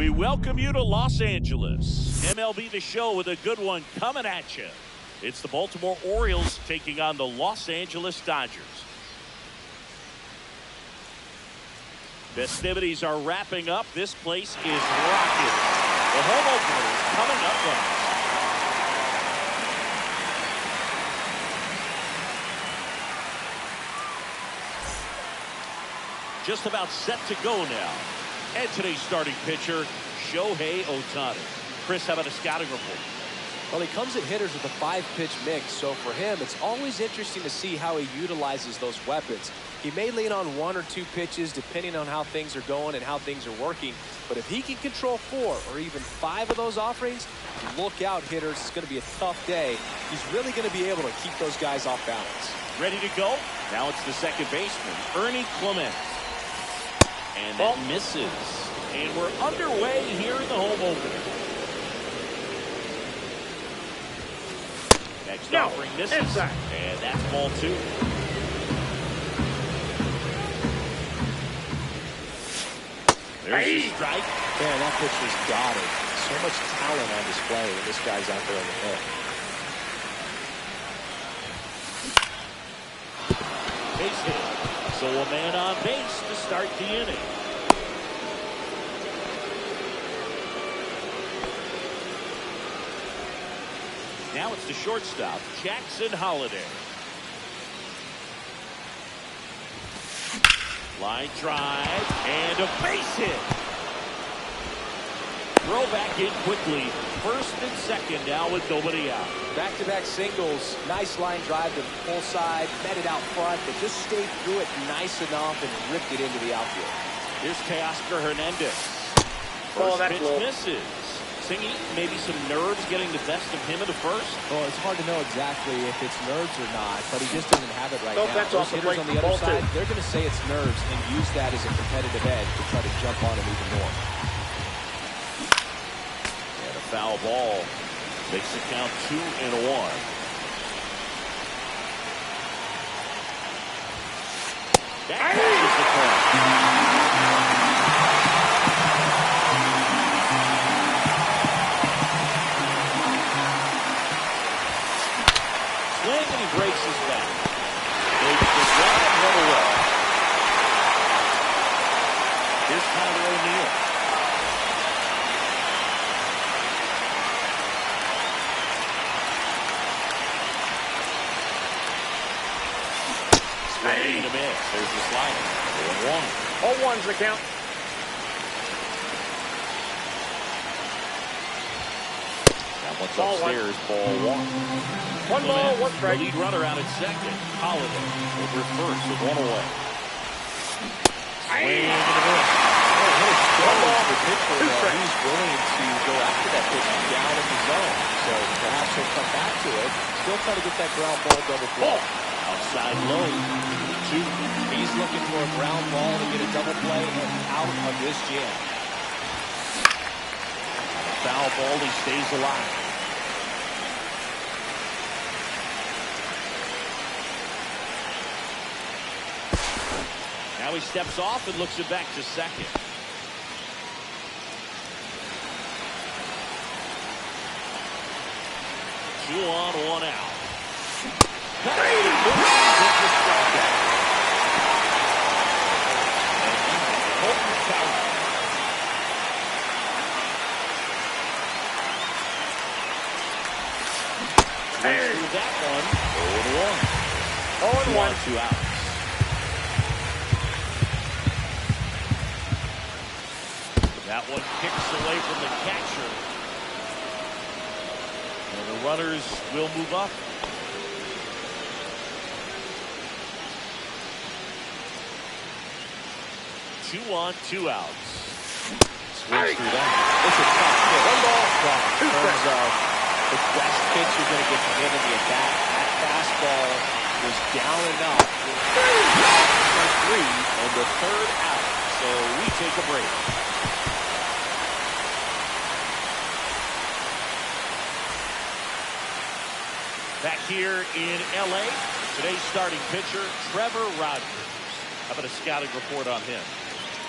We welcome you to Los Angeles. MLB The Show with a good one coming at you. It's the Baltimore Orioles taking on the Los Angeles Dodgers. Festivities are wrapping up. This place is rocking. The home opener is coming up next. Just about set to go now. And today's starting pitcher, Shohei Ohtani. Chris, how about a scouting report? Well, he comes at hitters with a 5-pitch mix, so for him, it's always interesting to see how he utilizes those weapons. He may lean on 1 or 2 pitches depending on how things are going and how things are working, but if he can control 4 or even 5 of those offerings, look out, hitters. It's going to be a tough day. He's really going to be able to keep those guys off balance. Ready to go? Now it's the second baseman, Ernie Clement. And that misses. And we're underway here in the home opener. Next offering misses. Inside. And that's ball 2. There's a strike. Man, that pitch was dotted. So much talent on display when this guy's out there on the hill. Base hit. So a man on base to start the inning. Now it's the shortstop, Jackson Holliday. Line drive and a base hit. Throw back in quickly. First and second now with nobody out. Back-to-back singles. Nice line drive to the full side. Met it out front, but just stayed through it nice enough and ripped it into the outfield. Here's Teoscar Hernandez. First pitch misses. Singy, maybe some nerves getting the best of him in the first. Well, it's hard to know exactly if it's nerves or not, but he just doesn't have it right now. That's those hitters on the other side, they're going to say it's nerves and use that as a competitive edge to try to jump on him even more. And a foul ball makes it count 2-1. That catches the corner. Swing and he breaks his back. Makes the drive run away. Here's Tyler O'Neill. Swing and a miss. There's the slider. 0-1. 0-1's the count. That one's upstairs. Ball 1. 1 ball, 1 strike. The lead runner out at second. Holliday over at first with 1 away. Swing and a miss. Oh, what a struggle for the pitcher. He's willing to go after that pitch down in the zone. So perhaps he'll come back to it. Still try to get that ground ball double play. Outside low. 2. He's looking for a ground ball to get a double play and out of this jam. Foul ball, he stays alive. Now he steps off and looks it back to second. Two on, 1 out. That one, 0-1. 0-1. 2 outs. That one kicks away from the catcher. And the runners will move up. 2 on, 2 outs. Swings through that. It's a tough pitch. 1 ball, 2 In terms strikes. of the best pitch you're going to get from him in the at-bat. That fastball was down enough. 3 and the 3rd out. So we take a break. Back here in L.A., today's starting pitcher, Trevor Rogers. How about a scouting report on him?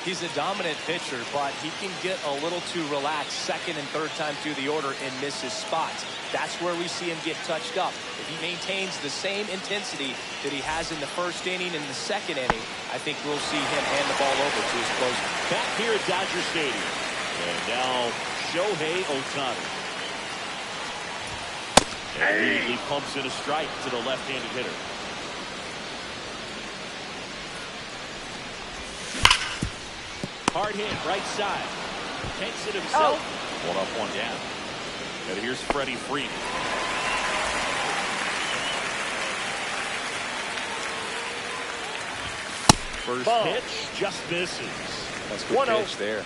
He's a dominant pitcher, but he can get a little too relaxed second and third time through the order and miss his spots. That's where we see him get touched up. If he maintains the same intensity that he has in the first inning and the second inning, I think we'll see him hand the ball over to his closer. Back here at Dodger Stadium. And now Shohei Ohtani. And immediately pumps in a strike to the left-handed hitter. Hard hit, right side. Takes it himself. One up, one down. And here's Freddie Freeman. First pitch just misses. That's a good pitch there.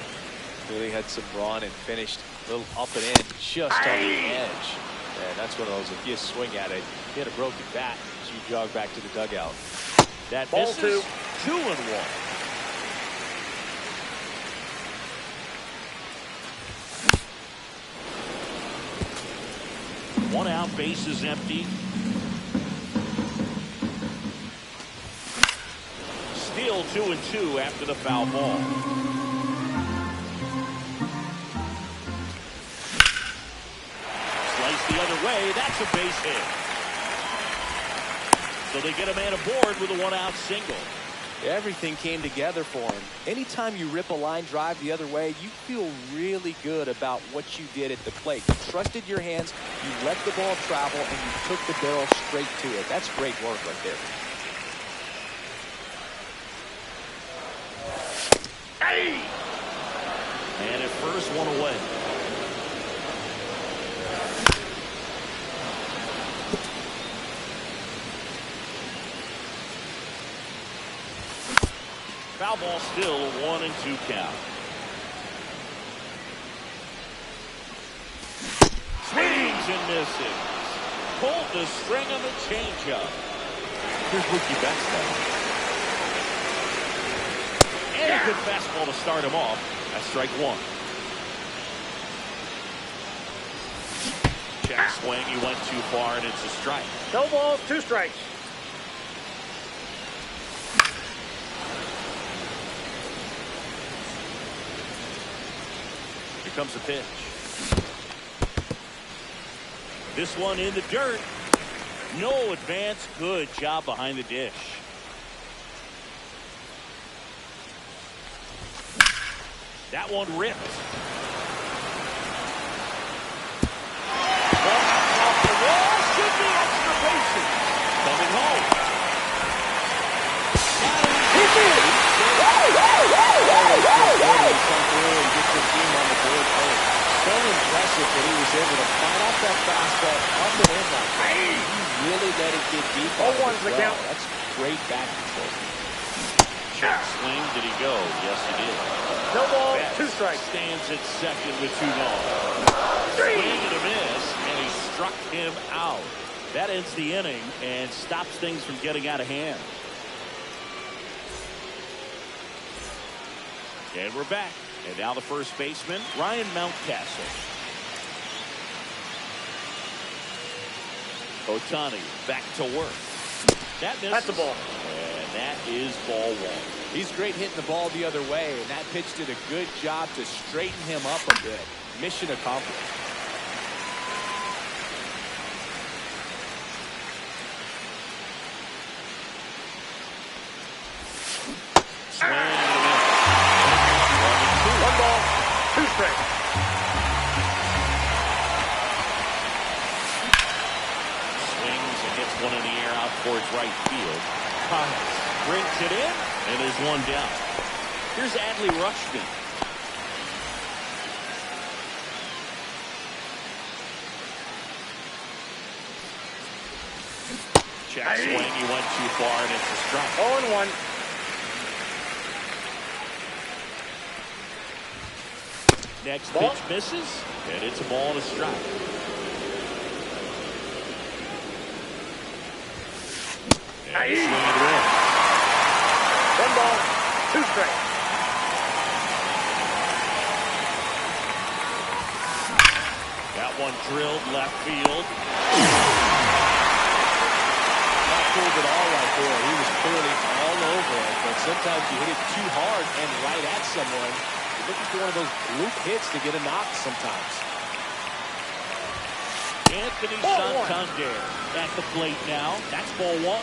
Really had some run and finished a little up and in, just on the edge. And that's one of those, if you swing at it, hit a broken bat, as you jog back to the dugout. That misses. 2-1. One out, base is empty. Still 2-2 after the foul ball. Slice the other way. That's a base hit. So they get a man aboard with a one-out single. Everything came together for him. Anytime you rip a line drive the other way, you feel really good about what you did at the plate. You trusted your hands, you let the ball travel, and you took the barrel straight to it. That's great work right there. And at first, one away. Foul ball, still a 1-2 count. Swings and misses. Pulled the string on the changeup. Here's Mookie Betts now. And a good fastball to start him off. That's strike one. Check swing. He went too far, and it's a strike. No balls, 2 strikes. Here comes a pitch. This one in the dirt. No advance. Good job behind the dish. That one ripped. Off the wall. Should be extra bases. Coming home. He did it. So impressive that he was able to fight off that fastball up and in like that. He really let it get deep. 0-1's the count. That's great bat control. Check swing. Did he go? Yes, he did. No ball, Betts 2 strikes. stands at second with 2 gone. Swing and a miss, and he struck him out. That ends the inning and stops things from getting out of hand. And we're back. And now the first baseman, Ryan Mountcastle. Ohtani back to work. That misses. That's a ball. And that is ball 1. He's great hitting the ball the other way, and that pitch did a good job to straighten him up a bit. Mission accomplished. Swing and a miss. 1 ball, 2 strikes. Swings and hits one in the air out towards right field. Brings it in, and there's 1 down. Here's Adley Rutschman. Check swing, he went too far, and it's a strike. 0-1. Next Ball. pitch misses, and it's a ball and a strike. And swing and a miss. 1 ball, 2 strikes. That one drilled left field. Left pulled it all right there. He was clearly all over it, but sometimes you hit it too hard and right at someone. You're looking for one of those bloop hits to get a knock sometimes. Anthony Santander at the plate now. That's ball one.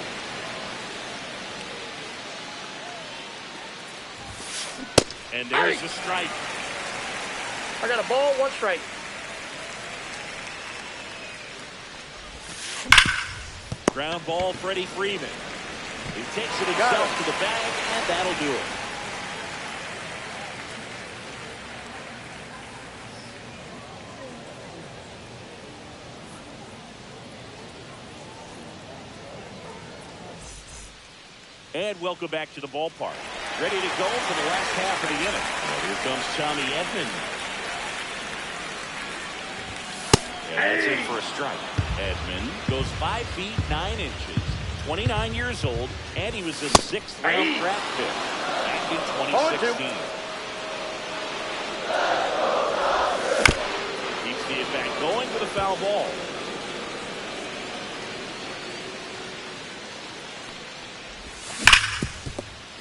And there's a strike. I got a ball, 1 strike. Ground ball, Freddie Freeman. He takes it himself to the bag, and that'll do it. And welcome back to the ballpark. Ready to go for the last half of the inning. And here comes Tommy Edman. And that's in for a strike. Edman goes 5 feet 9 inches, 29 years old, and he was a 6th round draft pick back in 2016. Keeps the at-bat going with a foul ball.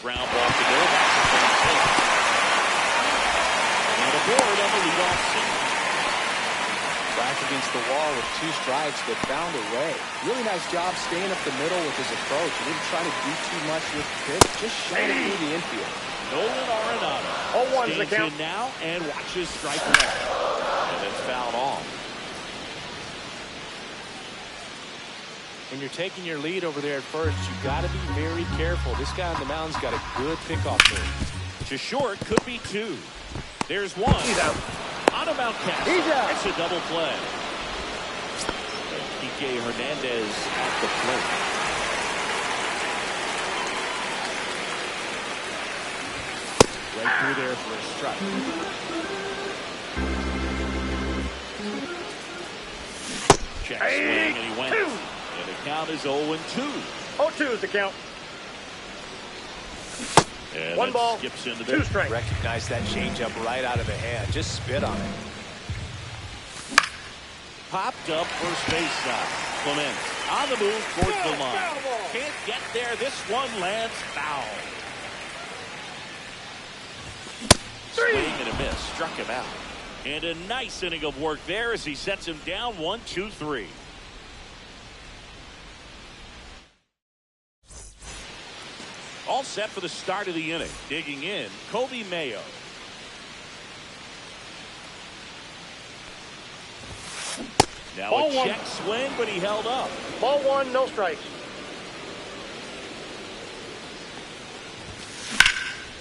Ground ball to go. That's a first hit. And aboard on the leadoff single. Back against the wall with 2 strikes, but found a way. Really nice job staying up the middle with his approach. He didn't try to do too much with the pitch, just shot it through the infield. Nolan Arenado 0-1's the stands count in now and watches strike one. And it's fouled off. When you're taking your lead over there at first, you've got to be very careful. This guy on the mound's got a good pickoff move. To short, could be 2. There's 1. He's out. On a Mountcastle. He's out. It's a double play. And Kike Hernandez at the plate. Right through there for a strike. Check swing, and he went. And the count is 0-2. 0-2 is the count. And 1 that ball, skips into 2 strikes. Recognize that changeup right out of the hand. Just spit on it. Popped up first base side. Clement on the move towards the line. Can't get there. This one lands foul. Swing and a miss. Struck him out. And a nice inning of work there as he sets him down 1-2-3. All set for the start of the inning. Digging in, Kobe Mayo. Now Ball a one. check swing, but he held up. Ball 1, no strikes.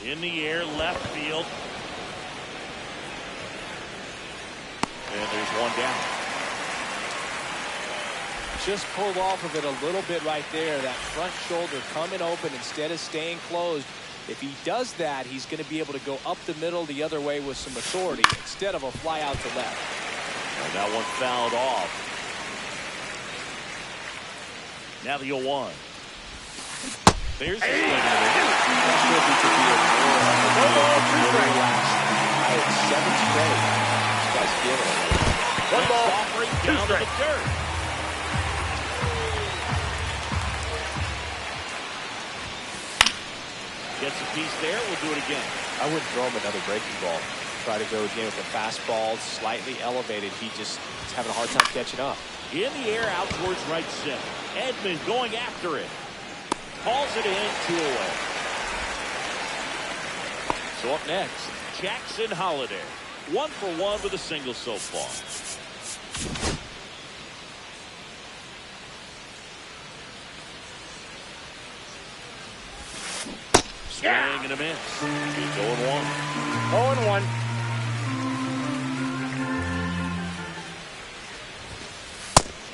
In the air, left field. And there's 1 down. Just pulled off of it a little bit right there. That front shoulder coming open instead of staying closed. If he does that, he's going to be able to go up the middle the other way with some authority instead of a fly out to left. And that one fouled off. Now the 0-1. There's the swing. Not sure if he could be a more last 7 straight. This guy's feeling it. 1 ball, Offering 2 down to the strikes. dirt. Gets a piece there. We'll do it again. I wouldn't throw him another breaking ball. Try to go again with the fastball slightly elevated. He just is having a hard time catching up. In the air, out towards right center. Edman going after it. Calls it in, 2 away. So up next, Jackson Holliday. 1 for 1 with a single so far. Swing and a miss. It's 0-1. 0-1.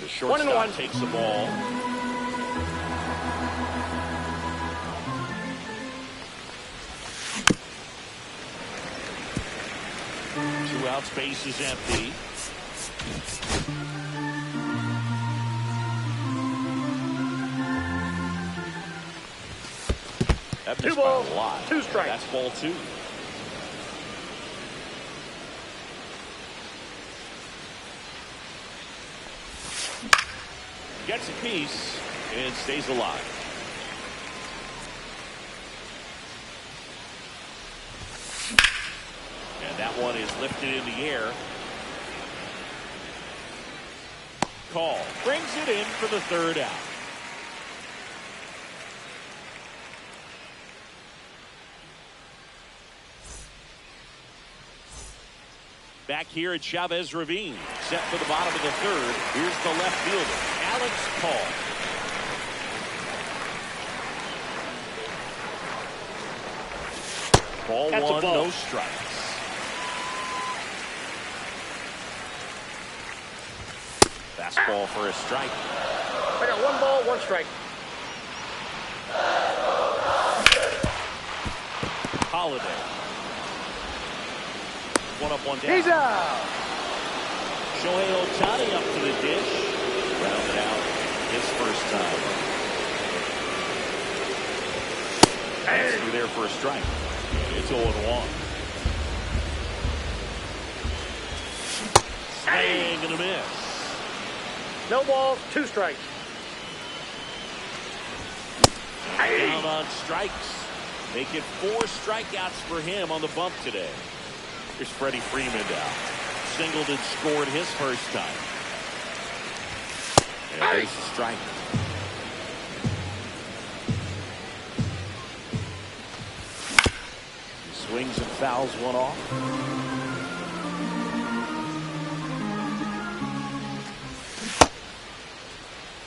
The shortstop 1-1. takes the ball. Two outs, base is empty. That 2 missed by balls, a lot. 2 strikes. That's ball 2. Gets a piece. and stays alive. And that one is lifted in the air. Call brings it in for the third out. Back here at Chavez Ravine, set for the bottom of the third. Here's the left fielder, Alex Paul. Ball That's one, a ball. no strikes. Fastball for a strike. I got 1 ball, 1 strike. Holiday. 1 up, 1 down. He's out. Shohei Ohtani up to the dish. Rounded out his first time. That's through there for a strike. It's 0-1. Swing and a miss. No balls, 2 strikes. Down on strikes. Make it 4 strikeouts for him on the bump today. Here's Freddie Freeman now. Singled and scored his first time. And there's a strike. He swings and fouls one off.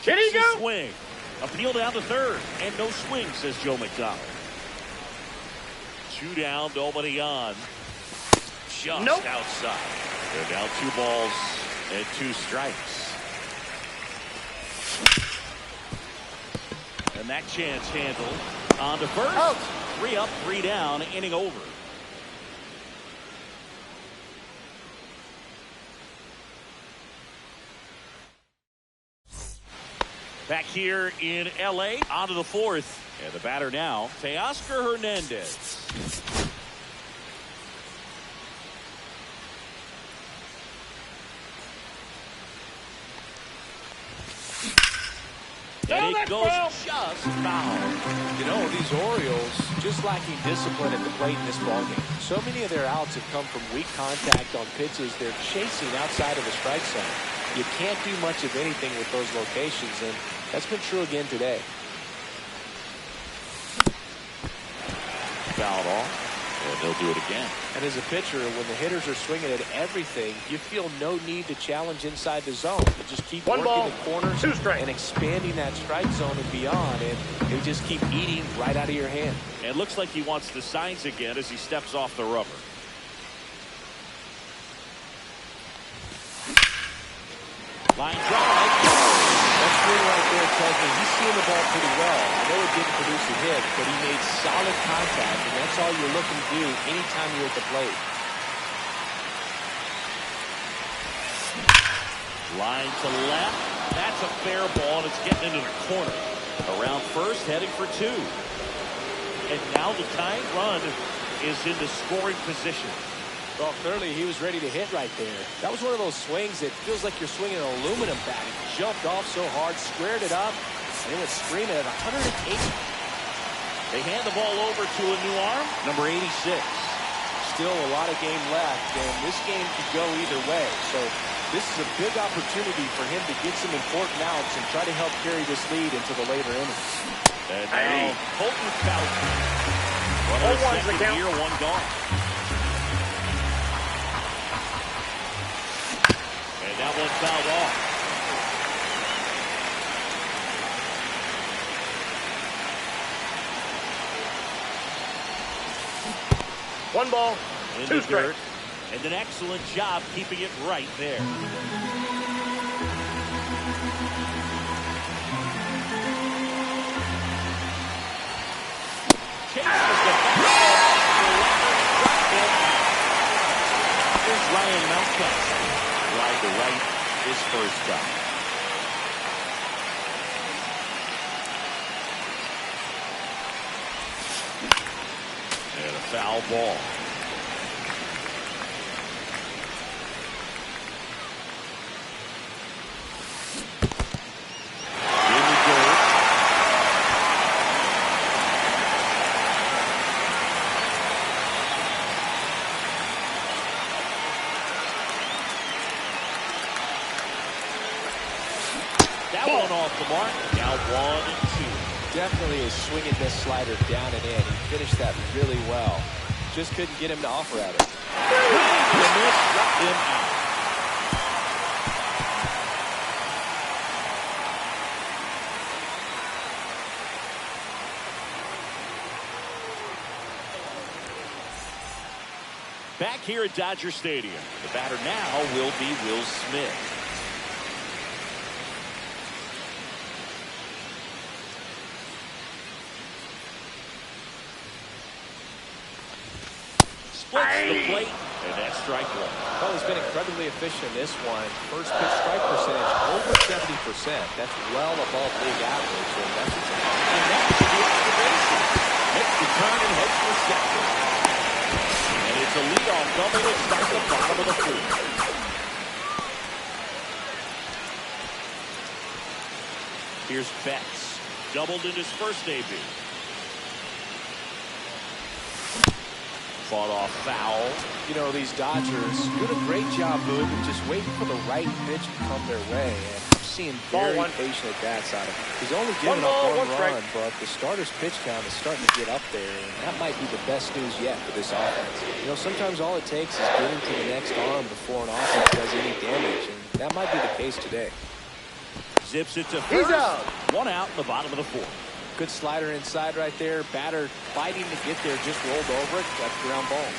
Did he go? Swing. Appeal down to third. And no swing, says Joe McDonald. 2 down, nobody on. Just Nope. outside. They're down 2 balls and 2 strikes. And that chance handled. On to first. Out. 3 up, 3 down, inning over. Back here in L.A. on to the 4th. And the batter now, Teoscar Hernandez. And it goes just foul. You know, these Orioles just lacking discipline at the plate in this ballgame. So many of their outs have come from weak contact on pitches they're chasing outside of the strike zone. You can't do much of anything with those locations, and that's been true again today. Fouled off. And they'll do it again. And as a pitcher, when the hitters are swinging at everything, you feel no need to challenge inside the zone. You just keep 1 working ball, the corners 2 strikes. and expanding that strike zone and beyond, and they just keep eating right out of your hand. And looks like he wants the signs again as he steps off the rubber. Line drive. That swing right there tells me he's seeing the ball pretty well. I know it didn't produce a hit, but he made solid contact, and that's all you're looking to do anytime you're at the plate. Line to left. That's a fair ball, and it's getting into the corner. Around first, heading for 2. And now the tying run is in the scoring position. Well, clearly he was ready to hit right there. That was one of those swings that feels like you're swinging an aluminum bat. He jumped off so hard, squared it up, and it was screaming at 108. They hand the ball over to a new arm, number 86. Still a lot of game left, and this game could go either way. So this is a big opportunity for him to get some important outs and try to help carry this lead into the later innings. And now Colton Cowser. Runner second year, 1 gone. And that one fouled off. One ball, In 2 the strikes. dirt. And an excellent job keeping it right there. Here's Ryan Mountcastle. Ride to right his first time. And a foul ball. In the dirt. off the mark. Now 1-2. Definitely a swing and miss slider down and in. He finished that really well. Just couldn't get him to offer at it. Swing and a miss, struck him out. Back here at Dodger Stadium, the batter now will be Will Smith. Splits the plate, and that's strike one. Well, he's been incredibly efficient in this one. First pitch strike percentage over 70%. That's well above league average. And that's what's and that's the observation. Makes the turn and heads for second. And it's a leadoff double to start the bottom of the fourth. Here's Betts. Doubled in his first debut. Fought off foul. You know, these Dodgers doing a great job moving, just waiting for the right pitch to come their way. And I'm seeing very patient at-bats out of him. He's only given up one run, but the starter's pitch count is starting to get up there, and that might be the best news yet for this offense. You know, sometimes all it takes is getting to the next arm before an offense does any damage, and that might be the case today. Zips it to first. He's out. One out in the bottom of the fourth. Good slider inside right there. Batter fighting to get there, just rolled over it. Got the ground ball.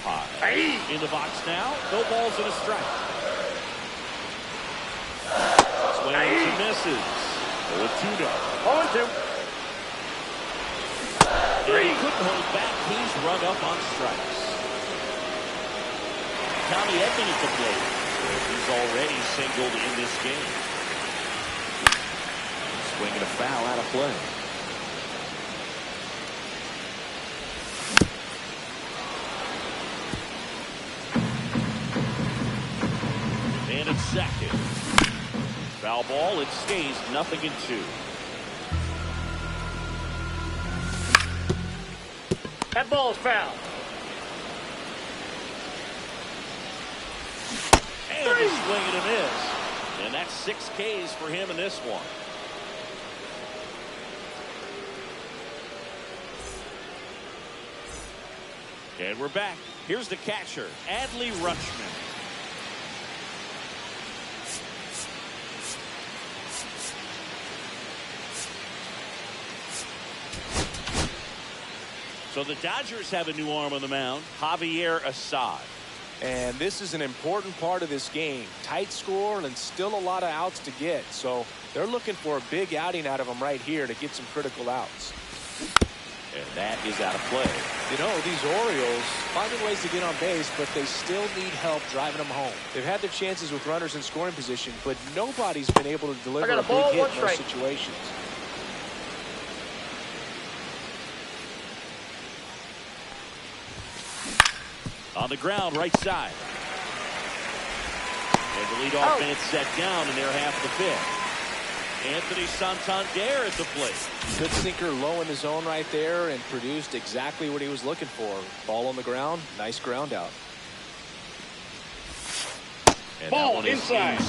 High. In the box now. No balls and a strike. Swings and misses. 0-2 now. 0-2. He couldn't hold back. He's run up on strikes. Tommy Edman at the plate. He's already singled in this game. Swinging a foul out of play. And it's second. Foul ball. It stays 0-2. That ball is foul. And a swing and a miss. And that's 6 Ks for him in this one. And we're back. Here's the catcher, Adley Rutschman. So the Dodgers have a new arm on the mound, Javier Assad. And this is an important part of this game. Tight score and still a lot of outs to get. So they're looking for a big outing out of him right here to get some critical outs. And that is out of play. You know, these Orioles finding ways to get on base, but they still need help driving them home. They've had their chances with runners in scoring position, but nobody's been able to deliver a big hit in those situations. On the ground, right side. And the leadoff man set down in their half of the fifth. Anthony Santander at the plate. Good sinker low in the zone right there and produced exactly what he was looking for. Ball on the ground, nice ground out. And ball that one inside.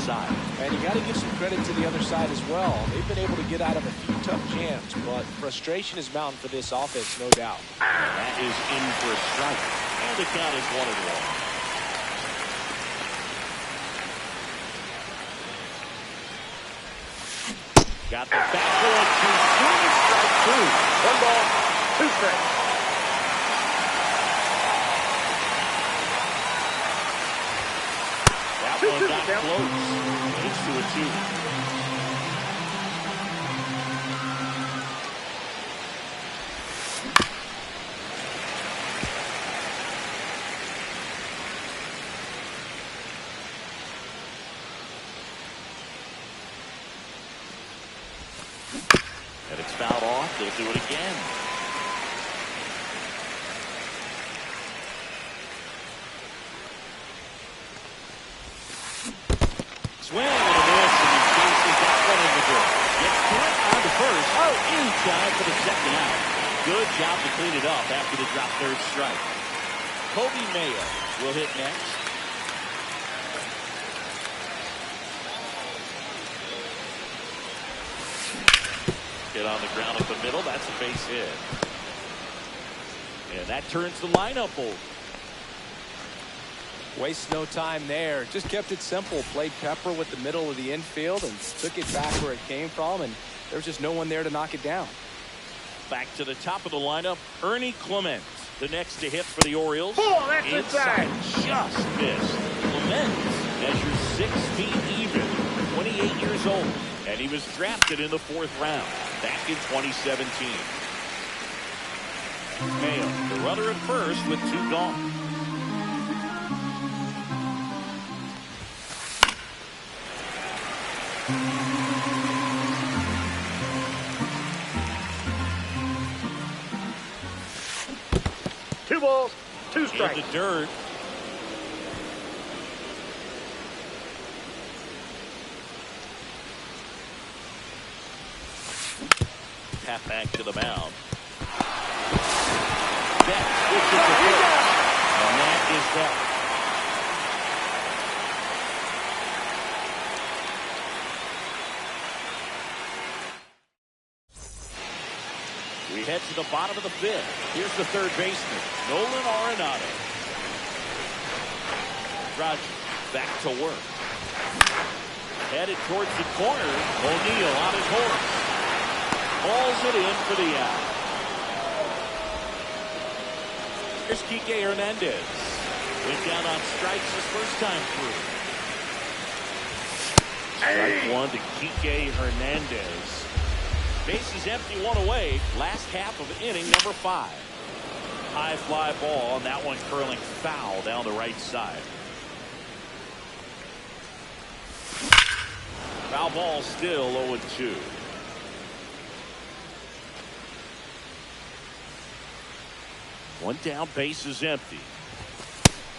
And you got to give some credit to the other side as well. They've been able to get out of a few tough jams, but frustration is mounting for this offense, no doubt. And that is in for a strike. And the count is 1-1. Got the backboard to swing, strike 2. 1 ball, 2 strikes. That one got close. It's 2-2. And it's fouled off. They'll do it again. Swing and a miss, and he chases that one in the dirt. Gets to it on to first. In time for the second out. Good job to clean it up after the drop third strike. Kobe Mayo will hit next. Hit on the ground up the middle. That's a base hit. And that turns the lineup over. Waste no time there. Just kept it simple. Played pepper with the middle of the infield and took it back where it came from. And there was just no one there to knock it down. Back to the top of the lineup, Ernie Clement. The next to hit for the Orioles. Oh, that's inside. Just missed. Clement measures 6 feet even, 28 years old. And he was drafted in the 4th round back in 2017. Mayo, the runner at first with 2 gone. Two balls, 2 strikes. In the dirt. Tap back to the mound. And that is that. We head to the bottom of the 5th. Here's the 3rd baseman, Nolan Arenado. Rogers back to work. Headed towards the corner. O'Neill on his horse. Balls it in for the out. Here's Kike Hernandez. Went down on strikes his first time through. Strike 1 to Kike Hernandez. Bases empty, 1 away. Last half of inning number 5. High fly ball, and that one curling foul down the right side. Foul ball still 0-2. One down, base is empty.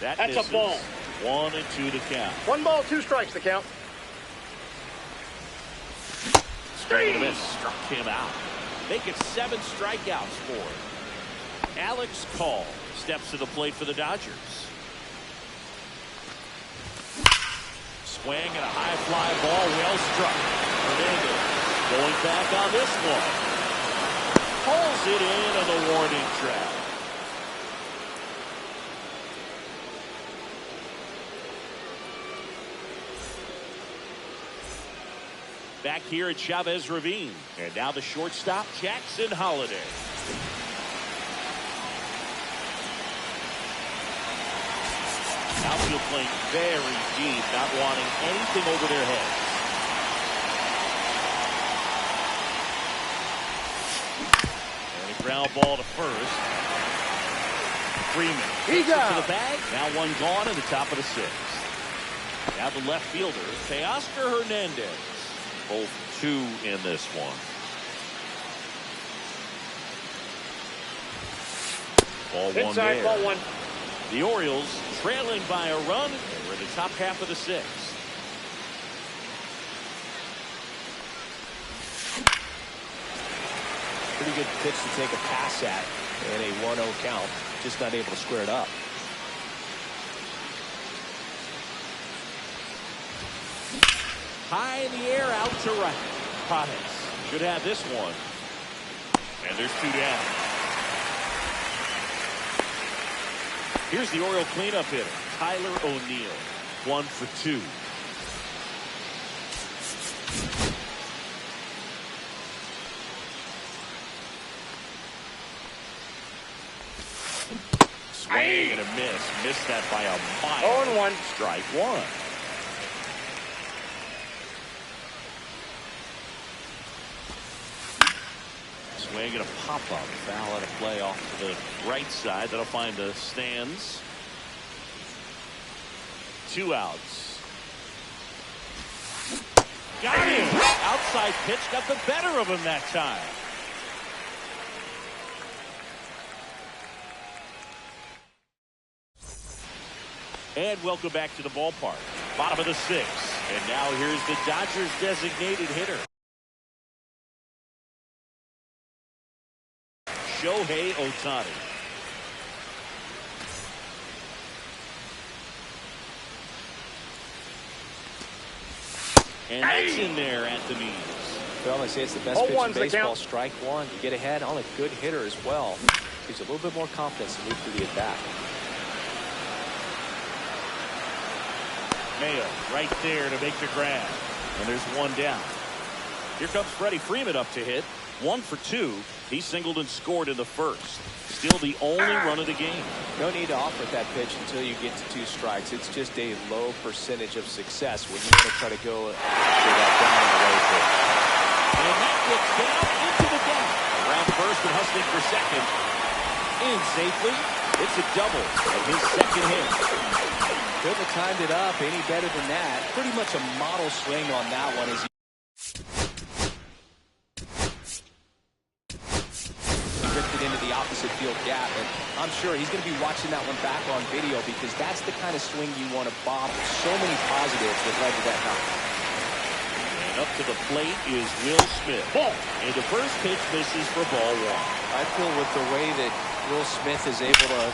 That's misses. A ball. 1-2 to count. 1 ball, 2 strikes to count. Straight to miss, struck him out. Make it 7 strikeouts for him. Alex Call steps to the plate for the Dodgers. Swing and a high fly ball, well struck. Hernandez going back on this one. Pulls it in on the warning track. Back here at Chavez Ravine. And now the shortstop, Jackson Holliday. Outfield playing very deep, not wanting anything over their heads. And a ground ball to first. Freeman takes it to the bag. Now 1 gone in the top of the 6th. Now the left fielder, Teoscar Hernandez. Both 2 in this one. Ball 1 Inside, there. ball 1. The Orioles trailing by a run. And we're in the top half of the 6th. Pretty good pitch to take a pass at in a 1-0 count. Just not able to square it up. High in the air, out to right. Pajes should have this one. And there's 2 down. Here's the Oriole cleanup hitter, Tyler O'Neill. 1 for 2. Swing and a miss. Missed that by a mile. 0-1. Strike 1. Swing and a pop-up. Foul out of play off to the right side. That'll find the stands. 2 outs. Got him! Outside pitch got the better of him that time. And welcome back to the ballpark. Bottom of the 6th. And now here's the Dodgers designated hitter, Shohei Ohtani. And that's in there at the knees. Well, they say it's the best pitch in 0-1's the baseball. count. Strike one. You get ahead on a good hitter as well. Gives a little bit more confidence to move through the at-bat. Mayo right there to make the grab. And there's one down. Here comes Freddie Freeman up to hit. 1 for 2. He singled and scored in the first. Still the only run of the game. No need to offer that pitch until you get to 2 strikes. It's just a low percentage of success when you want to try to go after that down and away pitch. And that gets down into the gap. Around first and hustling for second. In safely. It's a double of his second hit. Couldn't have timed it up any better than that. Pretty much a model swing on that one. As he drifted into the opposite field gap, and I'm sure he's going to be watching that one back on video because that's the kind of swing you want to bomb. So many positives that led to that knock. And up to the plate is Will Smith. Ball. And the first pitch misses for ball 1. I feel with the way that Will Smith is able to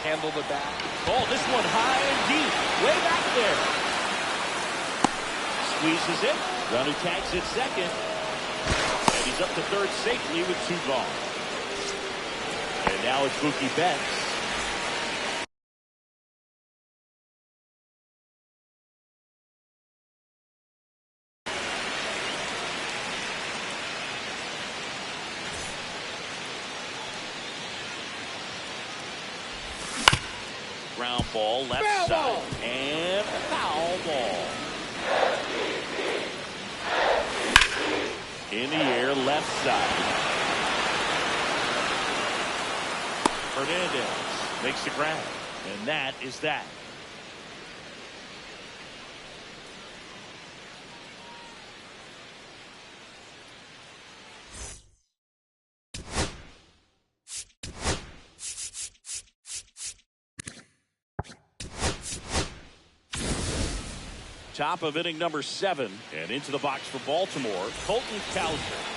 handle the bat. Oh, this one high and deep. Way back there. Squeezes it. Runner tags it second. And he's up to third safely with 2 gone. And now it's Mookie Betts. Ground ball, left Foul side. ball. And foul ball. In the air, left side. Hernandez makes the grab. And that is that. Top of inning number 7. And into the box for Baltimore, Colton Cowser.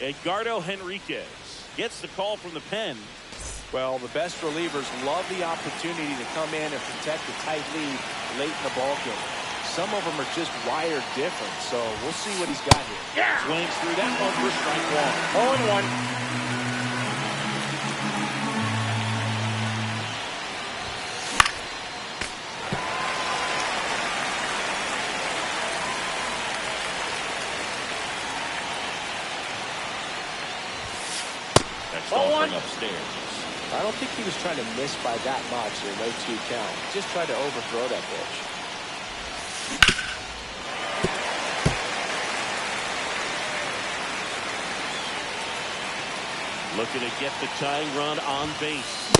Edgardo Henriquez gets the call from the pen. Well, the best relievers love the opportunity to come in and protect a tight lead late in the ball game. Some of them are just wired different, so we'll see what he's got here. Yeah. Swings through that one for strike 1. 0-1. Offering upstairs. I don't think he was trying to miss by that much or no 2 count. Just tried to overthrow that pitch. Looking to get the tying run on base.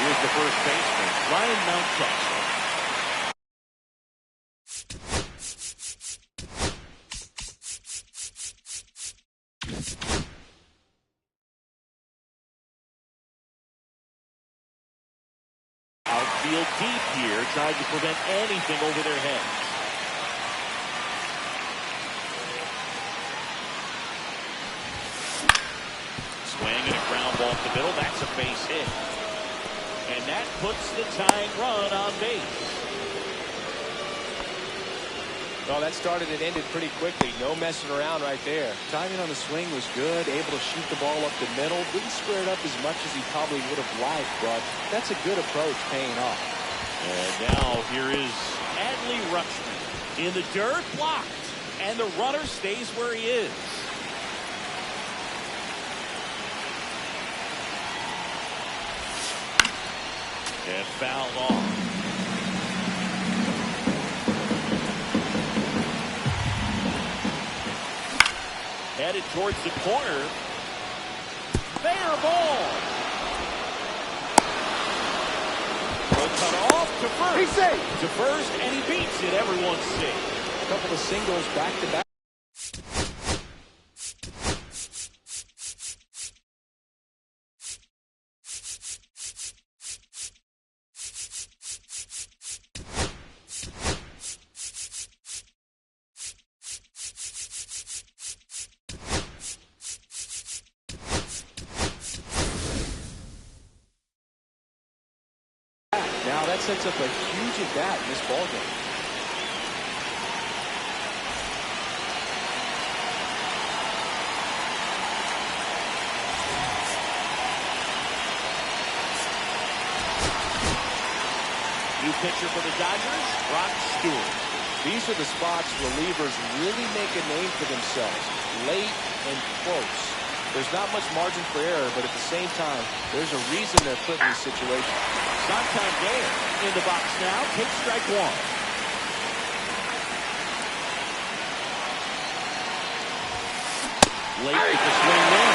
Here's the first baseman, Ryan Mountcastle. Outfield deep here, trying to prevent anything over their heads. Swing and a ground ball to the middle. That's a base hit. And that puts the tying run on base. Well, that started and ended pretty quickly. No messing around right there. Timing on the swing was good. Able to shoot the ball up the middle. Didn't square it up as much as he probably would have liked, but that's a good approach paying off. And now here is Adley Rutschman in the dirt, blocked. And the runner stays where he is. And fouled off. Headed towards the corner. Fair ball. cut off to first. He's safe. To first, and he beats it. Everyone's safe. A couple of singles back-to-back. Now that sets up a huge at-bat in this ballgame. New pitcher for the Dodgers, Rock Stewart. These are the spots relievers really make a name for themselves, late and close. There's not much margin for error, but at the same time, there's a reason they're put in these situations. Santander in the box now, takes strike one. Late with the swing in.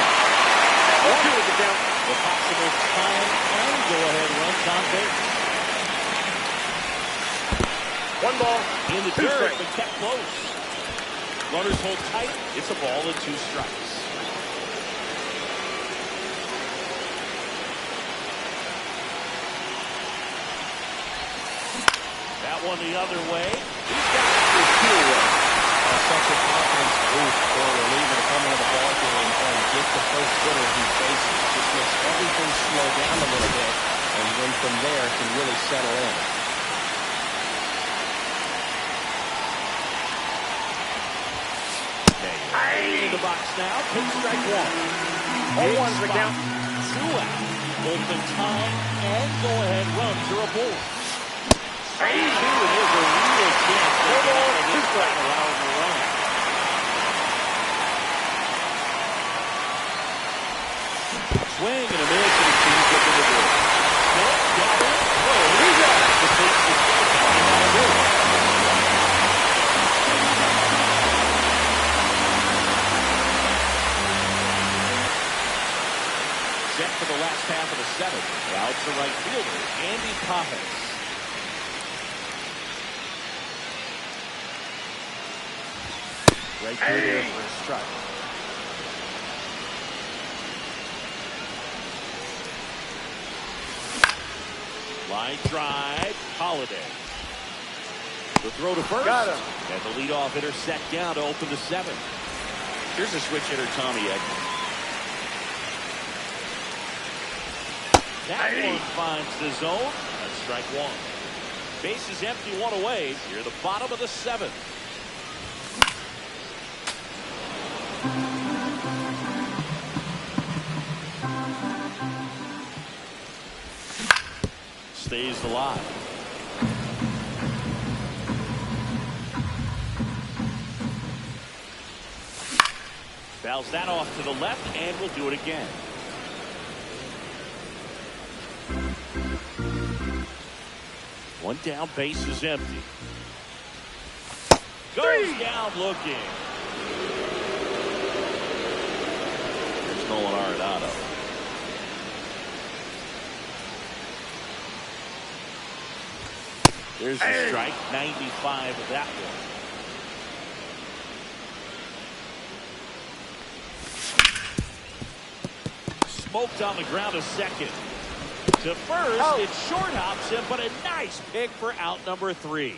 Two with the count. The possible time and go-ahead runs on base. One ball. In the Two dirt, strikes. but kept close. Runners hold tight. It's a ball and 2 strikes. That one the other way. He's got his 2 away. Such a confidence boost for a reliever to come into the ball game and get the first hitter he faces. Just makes everything slow down a little bit, and then from there can really settle in. In the box now, take strike one. 0-1's the count. 2 out. Both the time and go-ahead runs are aboard. 3-2, and there's a real chance to get out of this fight allowing the run. Swing and a miss, and he seems up in the door. Nope, got it. Oh, he's out. The base is set for the last half of the 7th. Now it's the right fielder, Andy Pajes. Right through there for a strike. Line drive, Holiday. The throw to first. Got him. And the leadoff hitter set down to open the 7th. Here's a switch hitter, Tommy Edman. That one finds the zone. That's strike one. Base is empty, 1 away. Here, the bottom of the 7th. Stays alive. Fouls that off to the left, and we'll do it again. One down, base is empty. Goes down looking. There's Nolan Arenado. There's the strike, 95 of that one. Smoked on the ground a second. To first, it short hops him, but a nice pick for out number 3.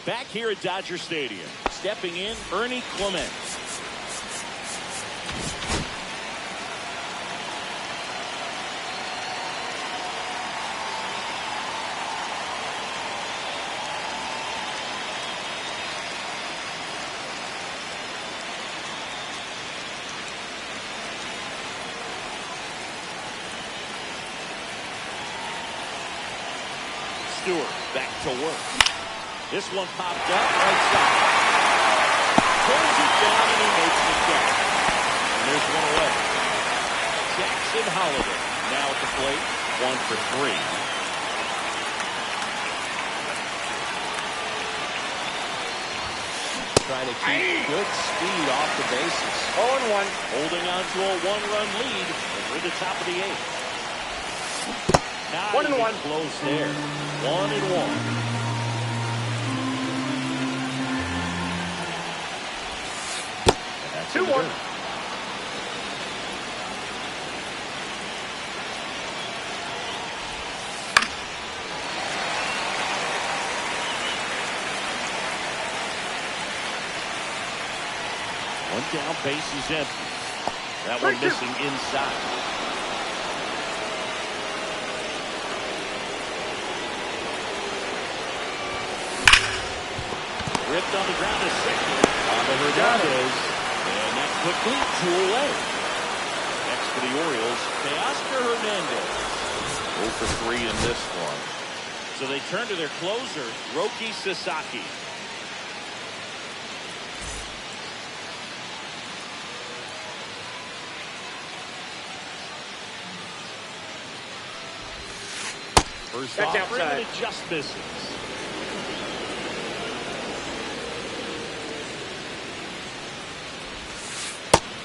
Back here at Dodger Stadium, stepping in, Ernie Clement. Stewart back to work. This one popped up right side. Pulls it down and he makes the catch. And there's one away. Jackson Holiday now at the plate. 1 for 3. trying to keep good speed off the bases. 0-1. Holding on to a one-run lead. And we're at the top of the 8th. Not 1-1. even close there. 1-1. 2-1. One down, bases empty. That one missing inside. Ripped on the ground to second. On the Hernandez. And that quickly 2 away. Next for the Orioles, Teoscar Hernandez. 0 for 3 in this one. So they turn to their closer, Roki Sasaki. First That's offering, outside. and it just misses.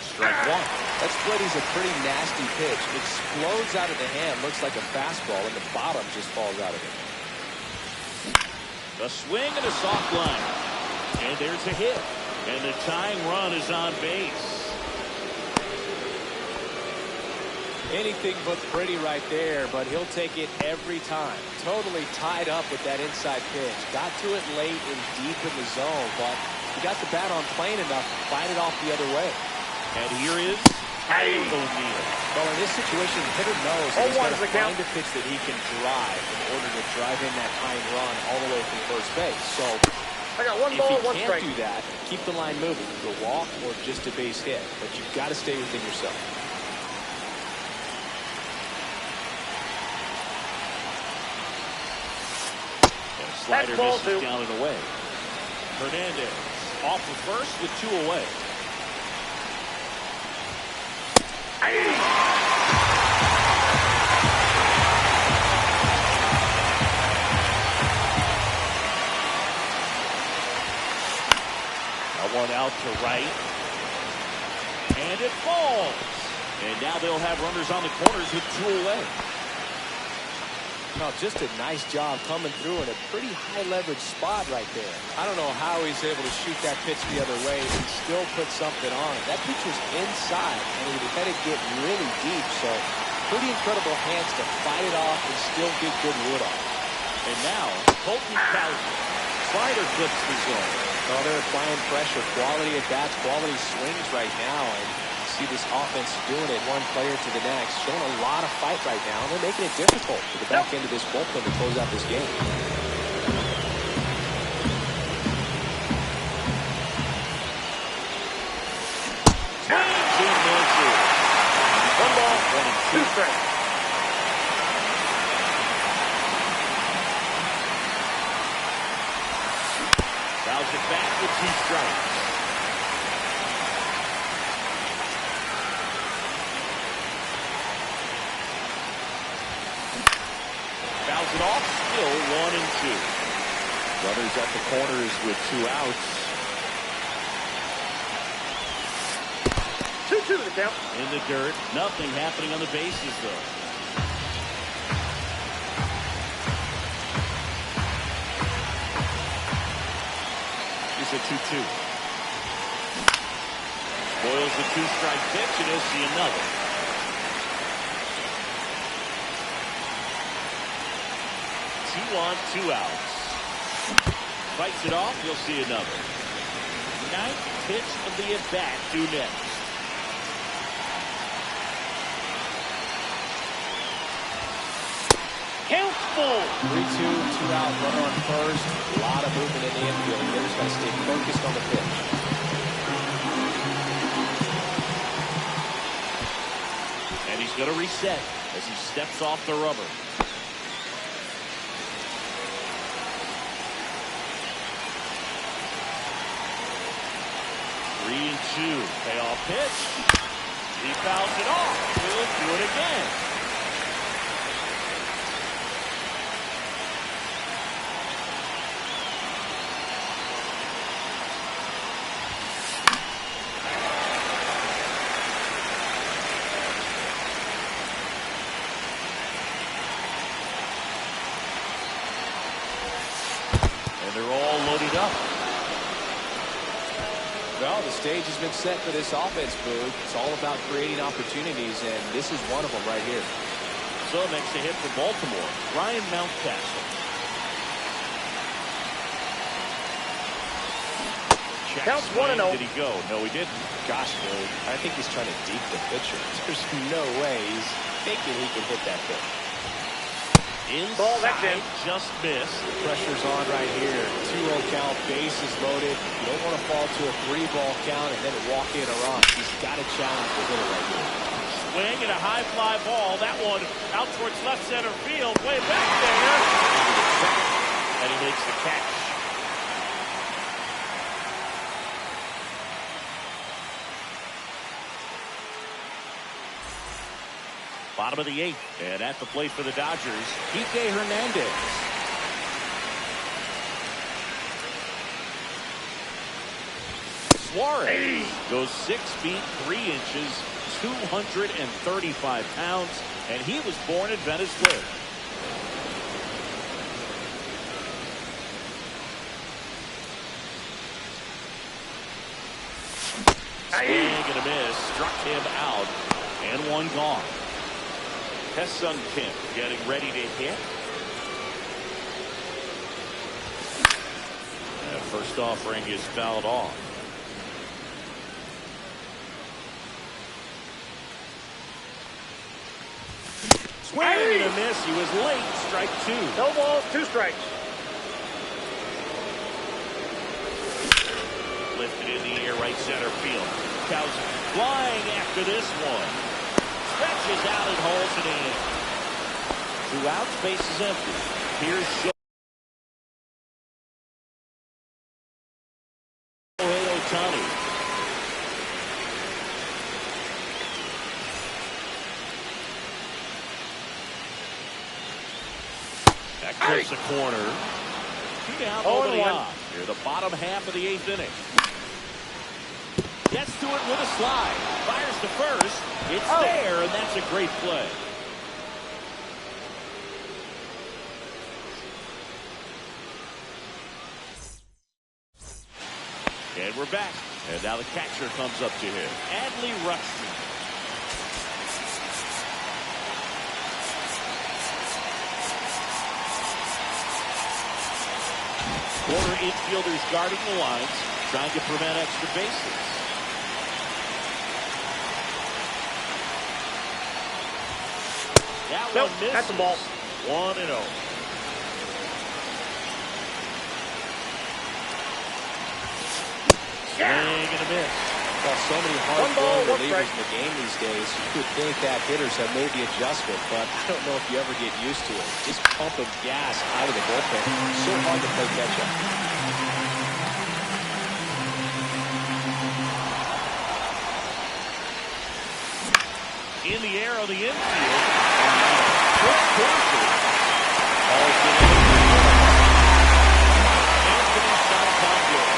Strike 1. That splitty's a pretty nasty pitch. Explodes out of the hand, looks like a fastball, and the bottom just falls out of it. A swing and a soft line. And there's a hit. And the tying run is on base. Anything but pretty right there, but he'll take it every time. Totally tied up with that inside pitch. Got to it late and deep in the zone, but he got the bat on plane enough to fight it off the other way. And here is O'Neill. Well, in this situation, the hitter knows that he's got to find a pitch that he can drive in order to drive in that tying run all the way from first base. So I got 1 if ball, he 1 can't strike. do that, keep the line moving. Either walk or just a base hit. But you've got to stay within yourself. Slider That's ball misses 2. down and away. Hernandez off of first with 2 away. Now one out to right. And it falls. And now they'll have runners on the corners with 2 away. No, just a nice job coming through in a pretty high leverage spot right there. I don't know how he's able to shoot that pitch the other way and still put something on it. That pitch was inside and he had it get really deep, so pretty incredible hands to fight it off and still get good wood on it. And now Colton Cowser. Slider clips the zone. Well, they're applying pressure, quality at bats, quality swings right now, and see this offense doing it one player to the next, showing a lot of fight right now, and they're making it difficult for the back end of this bullpen to close out this game. Swings and misses. 1 ball, 2 strikes. Fouls it back with 2 strikes. Fouls it off, still 1-2. Runners at the corners with 2 outs. 2-2 the count. In the dirt, nothing happening on the bases though. It's a 2-2. Boils the 2-strike pitch and he'll see another. On 2 outs. Fights it off, you'll see another. 9th pitch of the at-bat due next. Count full. 3-2, 2 out, runner on first. A lot of movement in the infield. Hitter's got to stay focused on the pitch. And he's going to reset as he steps off the rubber. 3-2. Payoff pitch. He fouls it off. He'll do it again. they're all loaded up. Well, the stage has been set for this offense, Boog. It's all about creating opportunities, and this is one of them right here. So next a hit for Baltimore, Ryan Mountcastle. Counts 1-0. Did he go? No, he didn't. Gosh, Boog, I think he's trying to deke the pitcher. There's no way he's thinking he can hit that pitch. Ball, that's Inside, in. just missed. Pressure's on right here. 2-0 count, bases loaded. You don't want to fall to a 3-ball count and then walk in a run. He's got to challenge the hitter right here. Swing and a high fly ball. That one out towards left center field. Way back there. And he makes the catch. Bottom of the 8th. And at the plate for the Dodgers, Kike Hernandez. Suarez goes 6 feet 3 inches, 235 pounds, and he was born in Venezuela. Swing and a miss, struck him out, and one gone. Hessun Kim getting ready to hit. And first offering is fouled off. Swing and a miss. He was late. Strike 2. No balls, 2 strikes. Lifted in the air, right center field. Cows flying after this one. Stretches out and holds it in. 2 outs, base is empty. Here's Shohei Ohtani. That clips a corner. 2 down, nobody on. Here, the bottom half of the 8th inning. Gets to it with a slide. Fires to first. It's there, and that's a great play. And we're back. And now the catcher comes up to him. Adley Rutschman. Corner infielders guarding the lines, trying to prevent extra bases. That one misses. That's a ball. 1-0. Swing and a miss. Well, so many hard-throwing relievers in the game these days. You would think that hitters have made the adjustment, but I don't know if you ever get used to it. Just pumping gas out of the bullpen. So hard to play catch-up. In the air of the infield. Quick corner. Anthony Santander.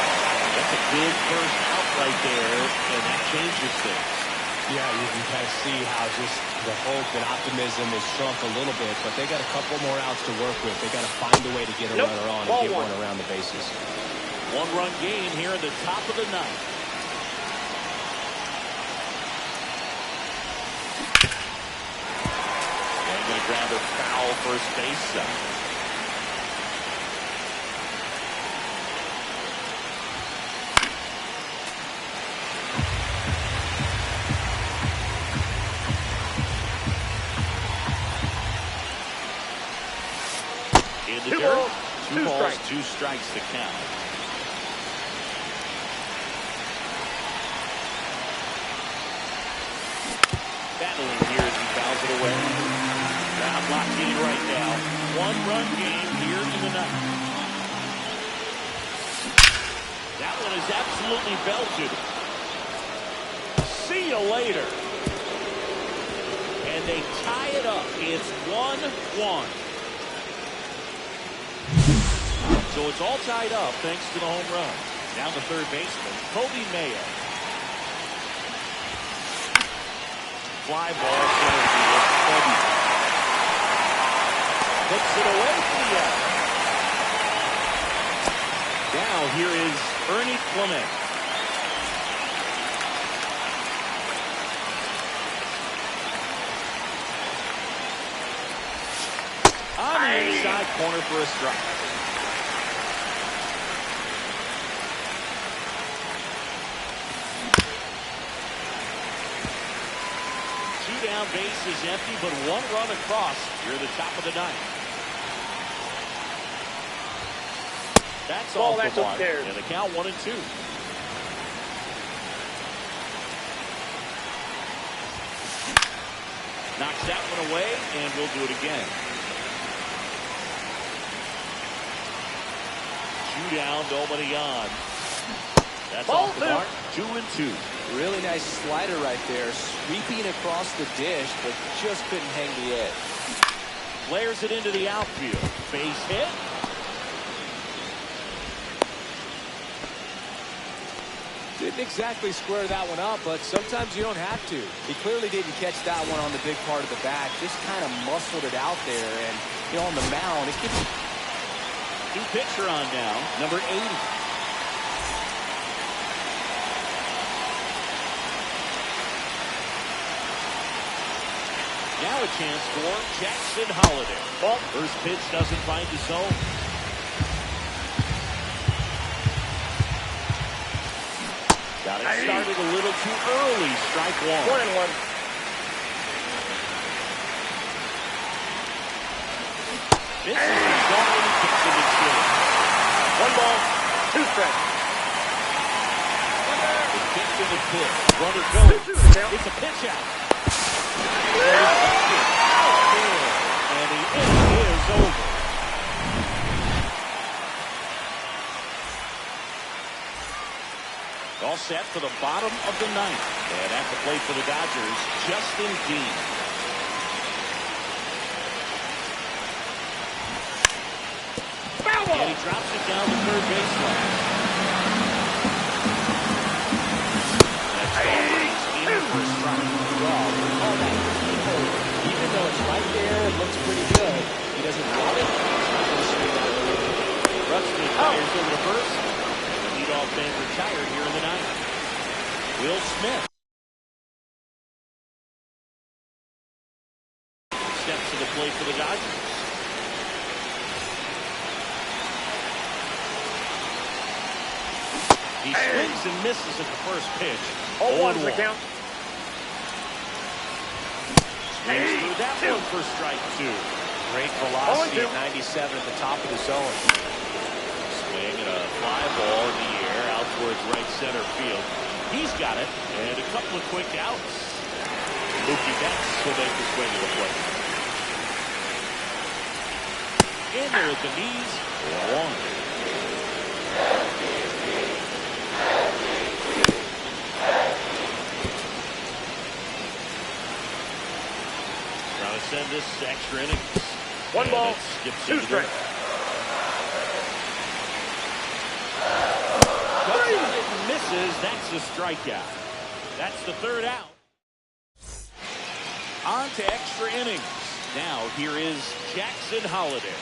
That's a big first out right there, and that changes things. Yeah, you can kind of see how just the hope and optimism is shrunk a little bit, but they got a couple more outs to work with. They got to find a way to get a runner on and get one around the bases. 1-run game here in the top of the 9th. And going to grab a foul first base side. In the dirt. 2 balls, 2 strikes to count. Battling here as he fouls it away. Crowd locked in right now. 1-run game here in the 9th. That one is absolutely belted. See you later. And they tie it up. It's 1-1. So it's all tied up thanks to the home run. Now the third baseman, Kobe Mayo. Fly ball center field. Kobe puts it away from the out. Now here is Ernie Clement. On the inside corner for a strike. Two down, base is empty, but one run across here at the top of the ninth. That's Ball, off that's the mark, upstairs. and the count 1-2. Knocks that one away, and we'll do it again. Two down, nobody on. That's Ball off the mark, 2-2. Really nice slider right there, sweeping across the dish, but just couldn't hang the edge. Flares it into the outfield. Base hit. Didn't exactly square that one up, but sometimes you don't have to. He clearly didn't catch that one on the big part of the bat, just kind of muscled it out there, and on the mound, it gets... New pitcher on now, number 80. Now a chance for Jackson Holiday. Ball. First pitch doesn't find the zone. Got it started a little too early. Strike one. 1-1. This is the zone. Gets in the chin. 1 ball, 2 strikes. The kick to the pitch. Runner goes. 2-2 the count. It's a pitch out. Out there. And the inning is over. All set for the bottom of the ninth. And at the plate for the Dodgers, Justin Dean. Foul ball. And he drops it down the third baseline. That's all for a strike. Well, all that even though it's right there, it looks pretty good. He doesn't love it. He's not going to swing that really. Rusty fires over to first. The leadoff man retired here in the ninth. Will Smith steps to the plate for the Dodgers. He swings and misses at the first pitch. 0-1 the count. Swings through that one for strike two. Great velocity at 97 at the top of the zone. Swing and a fly ball in the air out towards right center field. He's got it, and a couple of quick outs. Mookie Betts will make the swing of the plate. In there at the knees, one. Trying to send this extra innings. 1 ball, 2 strikes. Misses. That's a strikeout. That's the third out. On to extra innings. Now here is Jackson Holiday.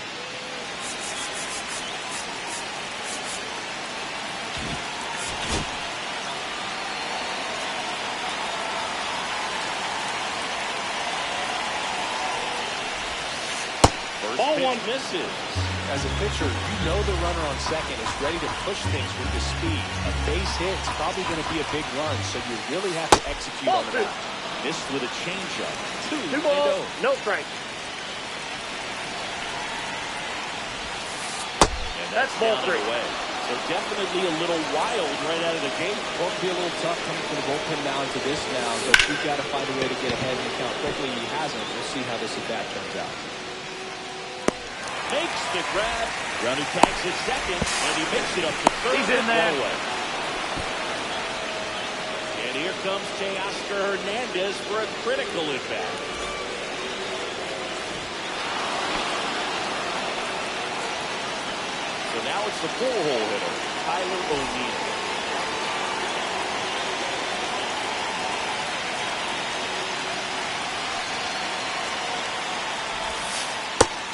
First Ball pitch one. misses. As a pitcher, you know the runner on second is ready to push things with the speed. A base hit's probably going to be a big run, so you really have to execute Ball on two. that. Missed with a changeup. 2 balls, no strikes. And That's ball down and 3. away. So definitely a little wild right out of the gate. Won't be a little tough coming from the bullpen now into this now, but you've got to find a way to get ahead in the count quickly. He hasn't. We'll see how this at-bat turns out. Makes the grab. Runner tags at second, and he makes it up to third. He's in there. Away. And here comes Teoscar Hernandez for a critical at-bat. So now it's the four-hole hitter, Tyler O'Neill.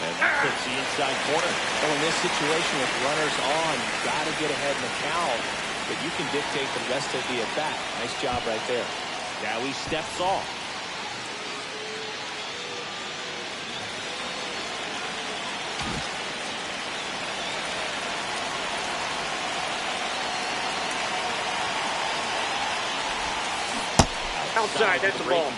And that puts the inside corner. Well, in this situation with runners on, you've got to get ahead in the count, but you can dictate the rest of the at-bat. Nice job right there. Now he steps off. Outside, that's a ball.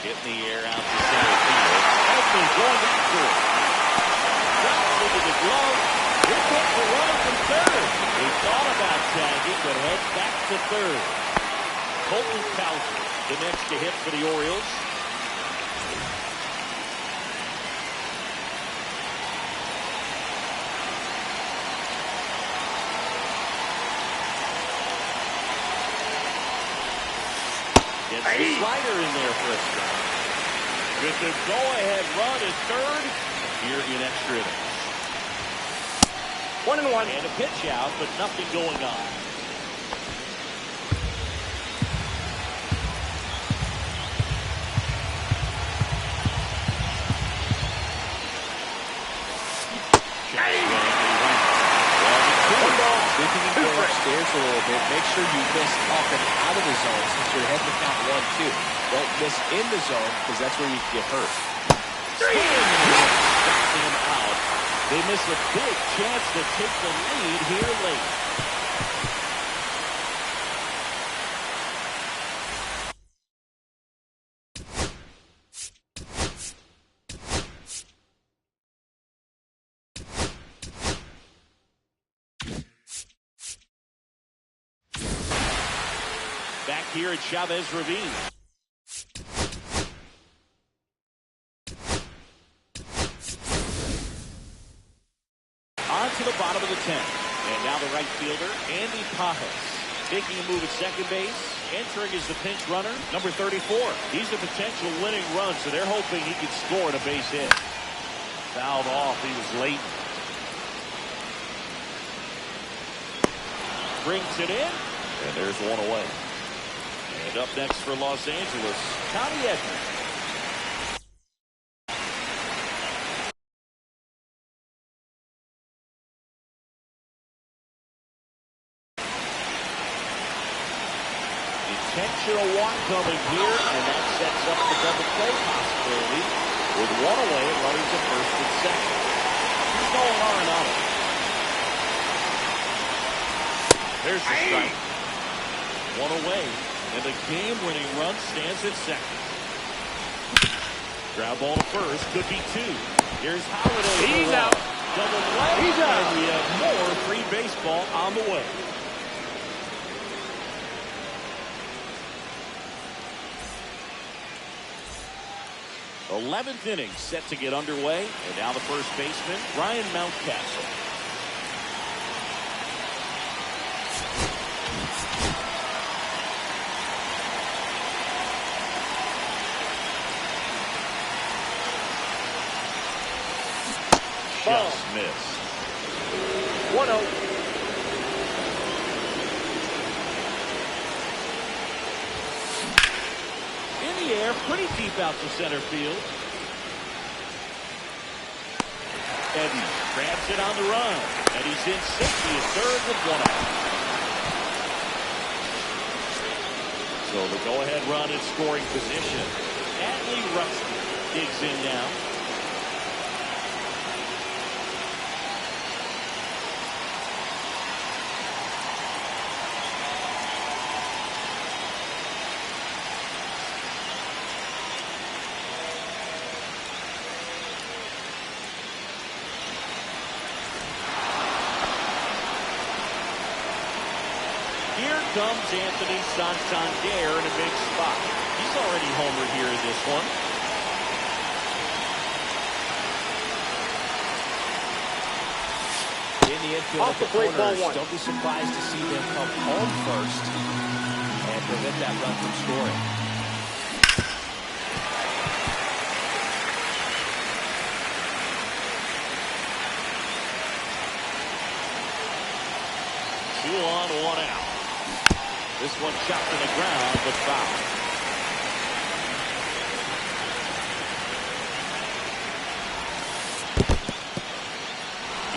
Hit in the air out to center field. Edmonds going after it. Drops into the glove. Here comes the runner from third. He thought about tagging, but heads back to third. Colton Cowser, the next to hit for the Orioles. Gets the slider in there for a strike. With the go-ahead run at third, here in extra innings. 1-1. And a pitch out, but nothing going on. If you can go upstairs a little bit, make sure you miss talking out of the zone since you're ahead to count 1-2. Don't miss in the zone because that's where you can get hurt. Got him out. They miss a big chance to take the lead here late. Back here at Chavez Ravine. On to the bottom of the 10th. And now the right fielder, Andy Pajes, making a move at second base. Entering is the pinch runner, number 34. He's a potential winning run, so they're hoping he can score at a base hit. Fouled off. He was late. Brings it in. And there's one away. And up next for Los Angeles, Tommy Edman. Intentional walk coming here, and that sets up the double play possibility. With one away, runners at first and second. He's going Arenado. There's the strike. One away. And the game-winning run stands at second. Ground ball to first. Could be two. Here's Holiday. He's out. Double play. He's out. And we have more free baseball on the way. The 11th inning set to get underway. And now the first baseman, Ryan Mountcastle. Just missed. 1-0. In the air, pretty deep out to center field. Eddy grabs it on the run. And he's in safety at third with one out. So the go-ahead run in scoring position. Adley Rutschman digs in now. Here comes Anthony Santander in a big spot. He's already homered here in this one. In the infield Off at the the plate, ball corners, one. don't be surprised to see them come home first and prevent that run from scoring. Two on, one out. This one chopped to the ground, but foul.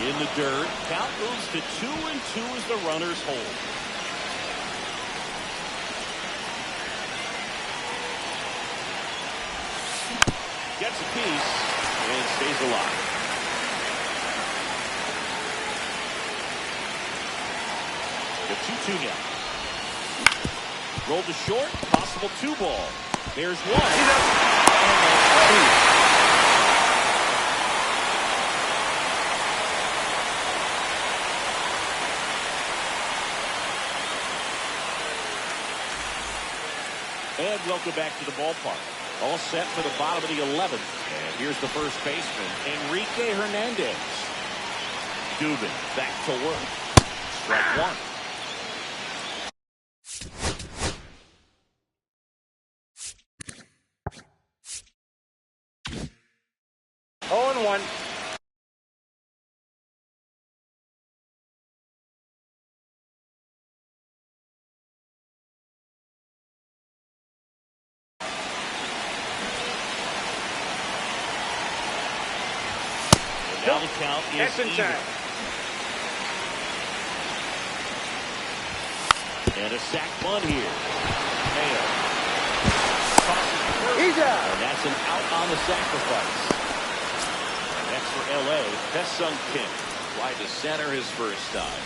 In the dirt, count moves to 2-2 as the runners hold. Gets a piece and stays alive. The 2-2 now. Rolled to short, possible 2-ball. There's one. And welcome back to the ballpark. All set for the bottom of the 11th. And here's the first baseman, Enrique Hernandez. Dubin back to work. Strike one. Oh, and 1. Now the count is even. And a sac bunt here. Mayo. He's out. And that's an out on the sacrifice. And that's for L.A. Tae-Sung Kim. Wide to center his first time.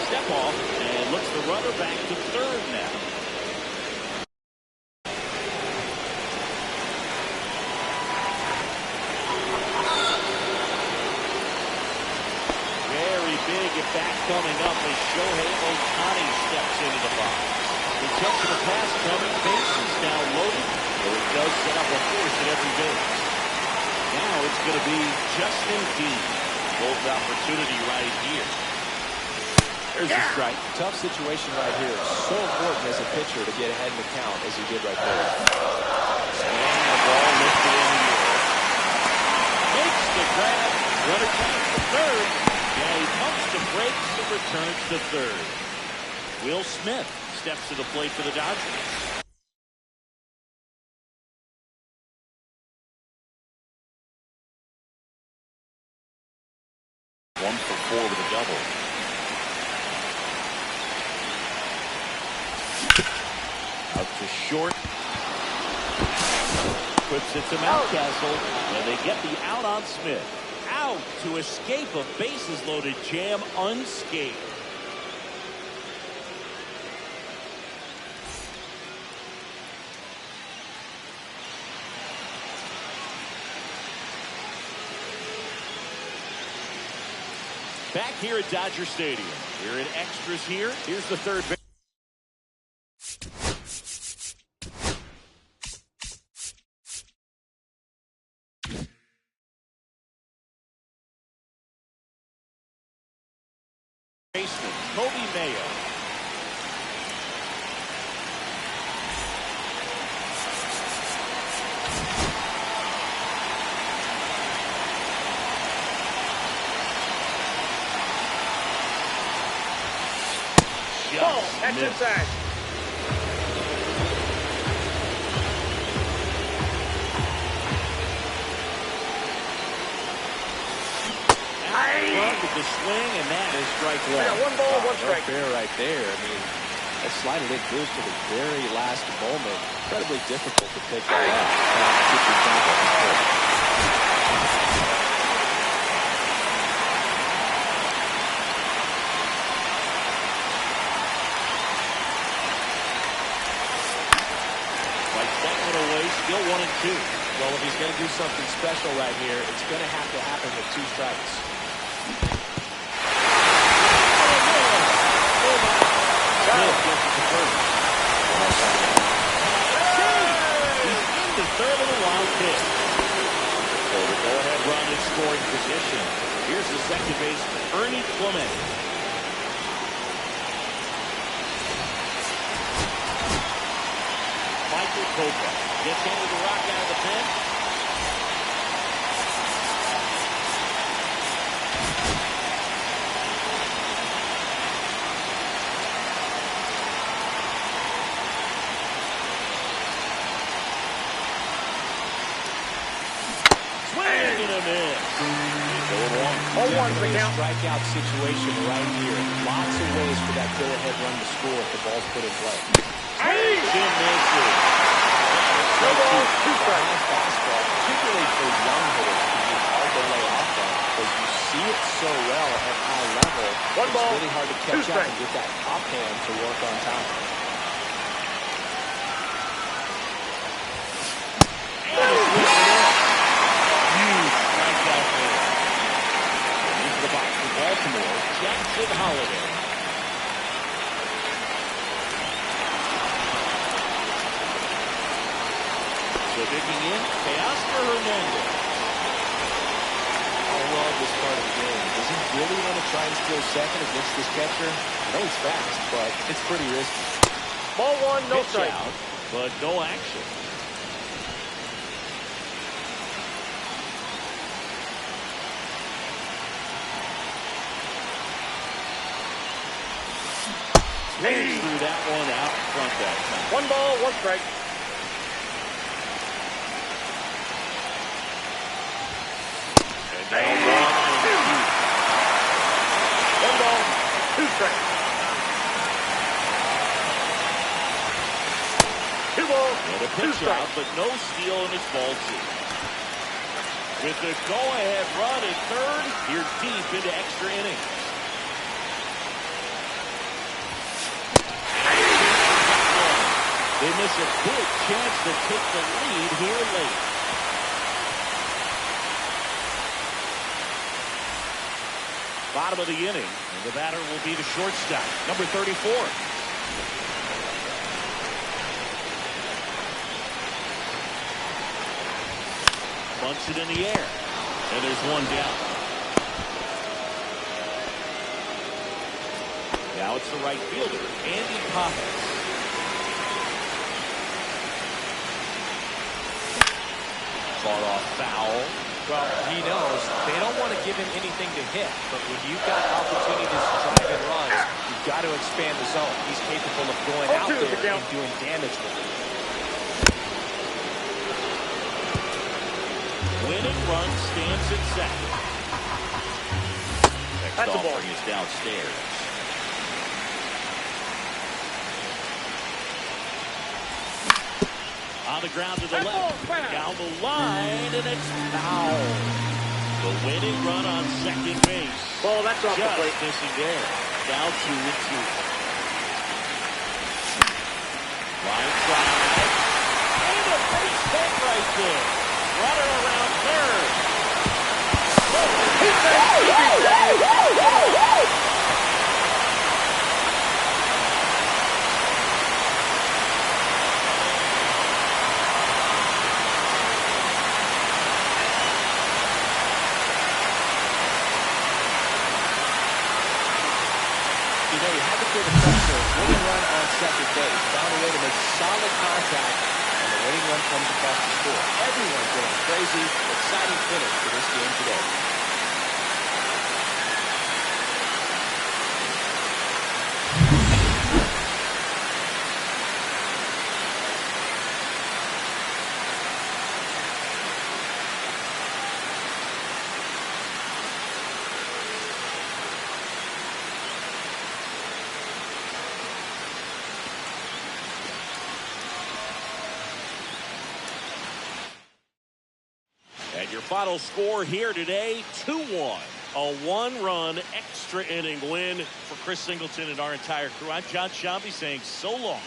Step off and looks the runner back to third now. Very big at bat coming up as Shohei Ohtani steps into the box. The touch of the pass coming, bases now loaded, though it does set up a force at every base. Now it's going to be Justin Dean. Bold opportunity right here. There's a strike. Tough situation right here. So important as a pitcher to get ahead in the count as he did right there. And the ball lifted in the air. Makes the grab. Runner comes to third. Yeah, he pumps the brakes and returns to third. Will Smith steps to the plate for the Dodgers. One for 4 with a double. Out to short. Puts it to Mountcastle. And they get the out on Smith. Out to escape a bases loaded jam unscathed. Back here at Dodger Stadium. We're in extras here. Here's the third base. Baseman, Kobe Mayo. Oh, that's inside. With the swing, and that is strike one. Yeah, 1 ball, 1 strike. Fair right there. I mean, that slided in goes to the very last moment. Incredibly difficult to pick that up. Keep your job on the court. Like that one away, still 1 and 2. Well, if he's going to do something special right here, it's going to have to happen with 2 strikes. He's into third of the wild pitch. So the go-ahead run in scoring position. Here's the second baseman, Ernie Clement. Michael Cobra gets into the rock out of the pen. Swing and a miss. 0-1 for the count. Strikeout situation right here. Lots of ways for that go-ahead run to score if the ball's put in play. Jim misses. No ball, 2 strikes. Fastball, particularly for young hitters, can be hard to lay off on because you see it so well at high level. 1 ball, it's really hard to 2 catch up strikes. and get that top hand to work on time. Huge strikeout there. Into the box for Baltimore, Jackson Holiday. So digging in, Teoscar Hernandez. I love this part of the game. Does he really want to try and steal second against this catcher? I know he's fast, but it's pretty risky. Ball 1, no Pitch strike. out, but no action. Threw that one out in front that time. 1 ball, 1 strike. And now 1 ball, 2 strikes. 2 balls, and a 2 pitch out, strikes. but no steal in this ball two. With the go-ahead run at third, you're deep into extra innings. They miss a big chance to take the lead here late. Bottom of the inning, and the batter will be the shortstop, number 34. Bunts it in the air, and there's one down. Now it's the right fielder, Andy Pappas. Fought off foul. Well, he knows they don't want to give him anything to hit, but when you've got opportunities to drive in runs, you've got to expand the zone. He's capable of going out there and doing damage with it. Winning run stands at second. Next That's a ball. offering is downstairs. On the ground to the That left. ball's foul. Down the line, and it's foul. The winning run on second base. Ball, that's off the Just plate. missing there. Now 2-2. Line drive. And a base hit right there. Runner around third. You know, you had to feel the pressure. Winning run on second base. Found a way to make solid contact, and the winning run comes across the score. Everyone's going crazy. Exciting finish for this game today. And your final score here today, 2-1. A one-run extra inning win for Chris Singleton and our entire crew. I'm John Shambi saying so long.